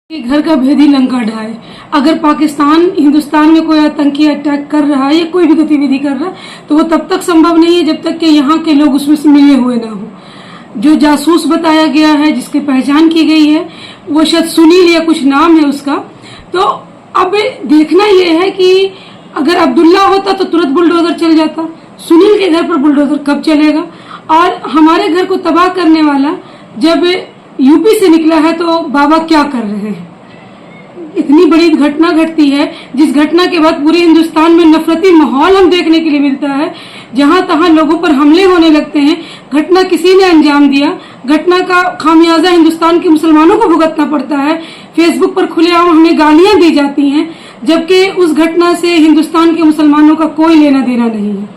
घर का भेदी लंका ढाए। अगर पाकिस्तान हिंदुस्तान में कोई आतंकी अटैक कर रहा है या कोई भी गतिविधि कर रहा है तो वो तब तक संभव नहीं है जब तक कि यहाँ के लोग उसमें से मिले हुए ना हो। जो जासूस बताया गया है, जिसकी पहचान की गई है, वो शायद सुनील या कुछ नाम है उसका। तो अब देखना यह है कि अगर अब्दुल्ला होता तो तुरंत बुलडोजर चल जाता, सुनील के घर पर बुलडोजर कब चलेगा? और हमारे घर को तबाह करने वाला जब यूपी से निकला है तो बाबा क्या कर रहे हैं? इतनी बड़ी घटना घटती है जिस घटना के बाद पूरे हिंदुस्तान में नफरती माहौल हम देखने के लिए मिलता है, जहां तहां लोगों पर हमले होने लगते हैं। घटना किसी ने अंजाम दिया, घटना का खामियाजा हिंदुस्तान के मुसलमानों को भुगतना पड़ता है। फेसबुक पर खुलेआम हमें गालियां दी जाती हैं, जबकि उस घटना से हिंदुस्तान के मुसलमानों का कोई लेना देना नहीं है।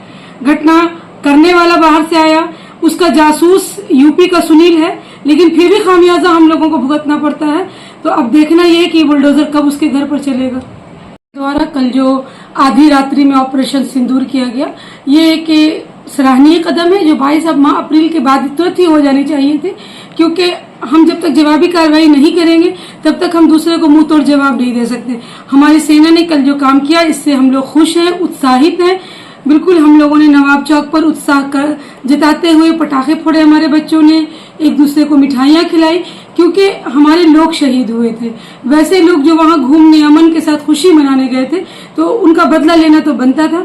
घटना करने वाला बाहर से आया, उसका जासूस यूपी का सुनील है, लेकिन फिर भी खामियाजा हम लोगों को भुगतना पड़ता है। तो अब देखना यह कि बुलडोजर कब उसके घर पर चलेगा। द्वारा कल जो आधी रात्रि में ऑपरेशन सिंदूर किया गया, ये एक सराहनीय कदम है जो 22 अप्रैल के बाद तुरंत ही हो जानी चाहिए थे, क्योंकि हम जब तक जवाबी कार्रवाई नहीं करेंगे तब तक हम दूसरे को मुंह तोड़ जवाब नहीं दे सकते। हमारी सेना ने कल जो काम किया इससे हम लोग खुश हैं, उत्साहित हैं। बिल्कुल हम लोगों ने नवाब चौक पर उत्साह जताते हुए पटाखे फोड़े, हमारे बच्चों ने एक दूसरे को मिठाइयां खिलाई, क्योंकि हमारे लोग शहीद हुए थे। वैसे लोग जो वहां घूमने अमन के साथ खुशी मनाने गए थे तो उनका बदला लेना तो बनता था।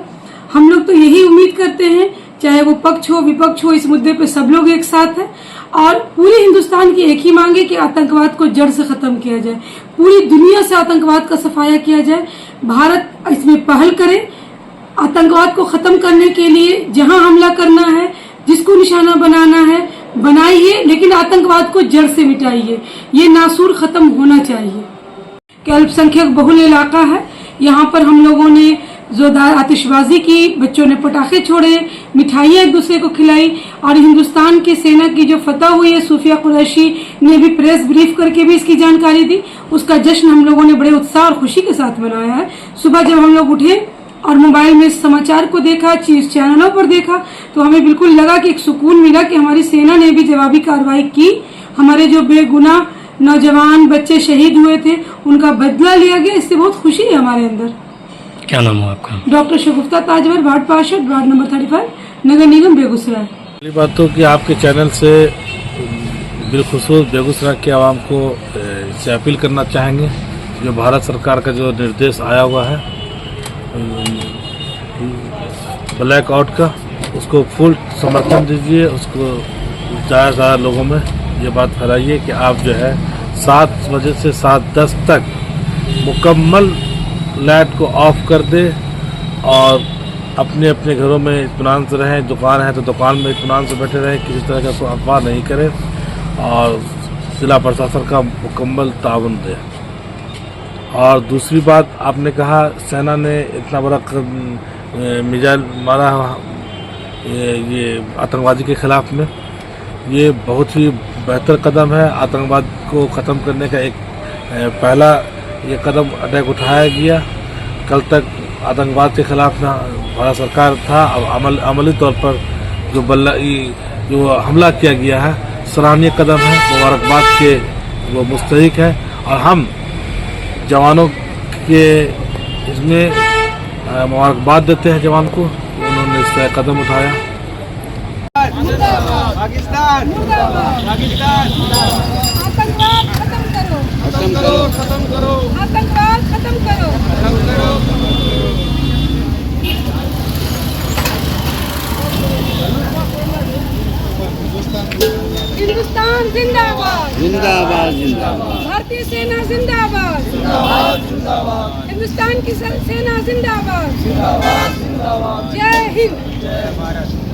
हम लोग तो यही उम्मीद करते हैं, चाहे वो पक्ष हो विपक्ष हो, इस मुद्दे पे सब लोग एक साथ हैं और पूरे हिंदुस्तान की एक ही मांग है कि आतंकवाद को जड़ से खत्म किया जाए, पूरी दुनिया से आतंकवाद का सफाया किया जाए। भारत इसमें पहल करे, आतंकवाद को खत्म करने के लिए जहां हमला करना है, जिसको निशाना बनाना है बनाइए, लेकिन आतंकवाद को जड़ से मिटाइए। ये नासूर खत्म होना चाहिए। कि अल्पसंख्यक बहुल इलाका है, यहाँ पर हम लोगों ने जोरदार आतिशबाजी की, बच्चों ने पटाखे छोड़े, मिठाइयाँ एक दूसरे को खिलाई और हिंदुस्तान की सेना की जो फतह हुई है, सूफिया कुरैशी ने भी प्रेस ब्रीफ करके भी इसकी जानकारी दी। उसका जश्न हम लोगों ने बड़े उत्साह और खुशी के साथ मनाया है। सुबह जब हम लोग उठे और मोबाइल में समाचार को देखा, चैनलों पर देखा, तो हमें बिल्कुल लगा कि एक सुकून मिला कि हमारी सेना ने भी जवाबी कार्रवाई की। हमारे जो बेगुनाह नौजवान बच्चे शहीद हुए थे उनका बदला लिया गया, इससे बहुत खुशी है हमारे अंदर। क्या नाम है आपका? डॉक्टर शगुफ्ता ताजवर, वार्ड पार्षद, वार्ड नंबर 35, नगर निगम बेगूसराय। पहली बात तो कि आपके चैनल से बिलखुसूस बेगूसराय के आवाम को से अपील करना चाहेंगे, जो भारत सरकार का जो निर्देश आया हुआ है ब्लैक आउट का, उसको फुल समर्थन दीजिए। उसको ज़्यादा से ज़्यादा लोगों में ये बात फैलाइए कि आप जो है 7 बजे से 7:10 तक मुकम्मल लाइट को ऑफ कर दे और अपने अपने घरों में इत्मीनान से रहें। दुकान है तो दुकान में इत्मीनान से बैठे रहें, किसी तरह का कोई अफवाह नहीं करें और जिला प्रशासन का मुकम्मल ताउन दें। और दूसरी बात, आपने कहा सेना ने इतना बड़ा मिसाइल मारा ये आतंकवादी के खिलाफ में, ये बहुत ही बेहतर कदम है। आतंकवाद को ख़त्म करने का एक पहला ये कदम अटैक उठाया गया। कल तक आतंकवाद के खिलाफ ना भारत सरकार था, अब अमली तौर पर जो हमला किया गया है सराहनीय कदम है, मुबारकबाद के वो मुस्तहिक है। और हम जवानों के इसमें मुबारकबाद देते हैं जवान को, उन्होंने इस कदम उठाया। पाकिस्तान पाकिस्तान आतंकवाद खत्म करो, खत्म करो, खत्म करो, आतंकवाद खत्म करो, खत्म करो। हिंदुस्तान जिंदाबाद, जिंदाबाद जिंदाबाद। भारतीय सेना जिंदाबाद, जिंदाबाद जिंदाबाद। हिंदुस्तान की सेना जिंदाबाद, जिंदाबाद जिंदाबाद। जय हिंद, जय भारत।